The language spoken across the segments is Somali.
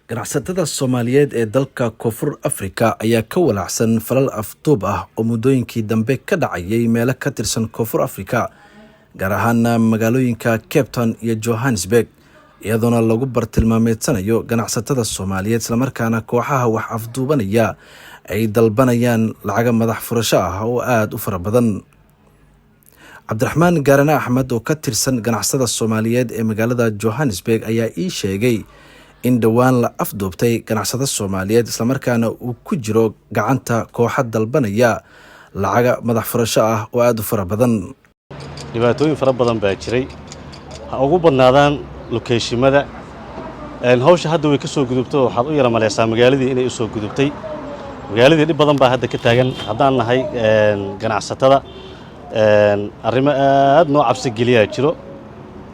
ganacsatada Soomaaliyeed ee dalka Koonfur Afrika ayaa ka walaacsan falal afduub ah oo muddooyinkii dambe ka dhacayay meelo ka tirsan Koonfur Afrika gaar ahaan magaalooyinka Cape Town iyo Johannesburg iyadoona lagu bartilmaameedsanayo ganacsatada Soomaaliyeed isla markaana kooxaha wax afduubanaya ay dalbanayaan lacag madax furasho ah oo aad u fara badan. Cabdiraxmaan Gaarane Axmed oo ka tirsan ganacsatada Soomaaliyeed ee magaalada Johannesburg ayaa ii sheegay in dhawaan la afduubtay ganacsada Soomaaliyeed isla markaana uu ku jiro gacanta kooxo dalbanaya lacag madax furasho ah oo aad u fara badan. dhibaatooyin fara badan baa jiray ha ugu badnaadaan lokeeshimada hawsha hadda way ka soo gudubto waxaad u yara maleysaa magaaladii inay u soo gudubtay magaaladii dhib badan baa hadda ka taagan haddaan nahay ganacsatada arrimo aad noo cabsi geliyaa jiro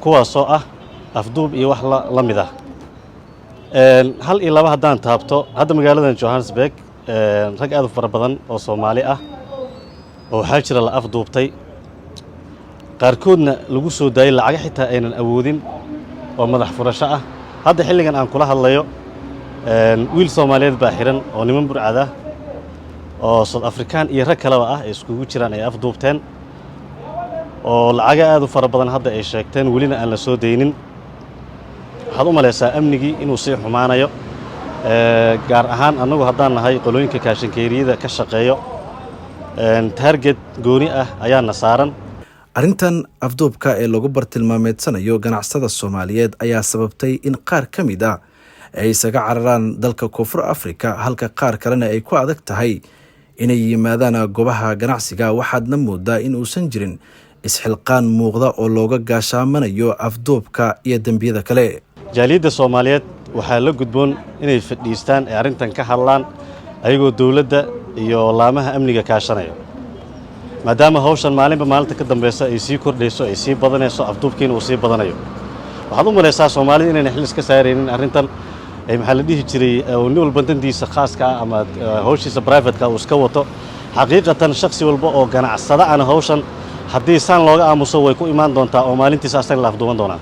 kuwaasoo ah afduub iyo wax la mid ah hal iyo laba haddaan taabto hadda magaaladan Johannesburg rag aad u fara badan oo Soomaali ah oo waxaa jira la afduubtay qaarkoodna lagu soo daayay lacag xitaa aynan awoodin oo madax furasho ah hadda xilligan aan kula hadlayo wiil Soomaaliyeed baa xiran oo niman burcad ah oo South African iyo rag kale ah ay iskugu jiraan ay afduubteen oo lacag aad u fara badan hadda ay sheegteen welina aan la soo deynin waxaad u maleysaa amnigii inuu sii xumaanayo gaar ahaan annagu haddaan nahay qolooyinka kaashankeeriyada ka shaqeeyo target gooni ah ayaana saaran. Arrintan afduubka ee lagu bartilmaameedsanayo ganacsada Soomaaliyeed ayaa sababtay in qaar ka mid ah ay isaga cararaan dalka Koonfur Afrika halka qaar kalena ay ku adag tahay inay yimaadaan goobaha ganacsiga waxaadna moodaa in uusan jirin isxilqaan muuqda oo looga gaashaamanayo afduubka iyo dambiyada kale. jaaliyadda Soomaaliyeed waxaa la gudboon inay fadhiistaan ee arrintan ka hadlaan ayagoo dawladda iyo laamaha amniga kaashanaya maadaama hawshan maalinba maalinta ka dambaysa ay sii kordhayso ay sii badanayso afduubkiina uu sii badanayo waxaad u maleysaa Soomaalida inayna xil iska saaraynin arrintan ay maxaa la dhihi jiray nin walba dantiisa khaaska ah ama hawshiisa private-ka uu iska wato xaqiiqatan shakhsi walba oo ganacsada aan hawshan haddii saan looga aamuso way ku imaan doontaa oo maalintiisa asaga la afduuban doonaa.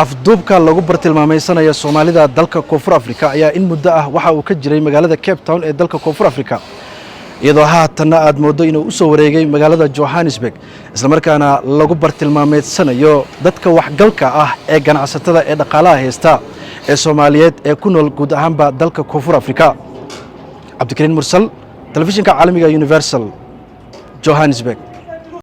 afduubka lagu bartilmaameysanayo Soomaalida dalka Koonfur Afrika ayaa in muddo ah waxa uu ka jiray magaalada Cape Town ee dalka Koonfur Afrika iyadoo haatan aad moodo inuu u soo wareegay magaalada Johannesburg isla markaana lagu bartilmaameedsanayo dadka waxgalka ah ee ganacsatada ee dhaqaalaha haysta ee Soomaaliyeed ee ku nool guud ahaanba dalka Koonfur Afrika. Cabdikariin Mursal, telefishinka caalamiga Universal, Johannesburg.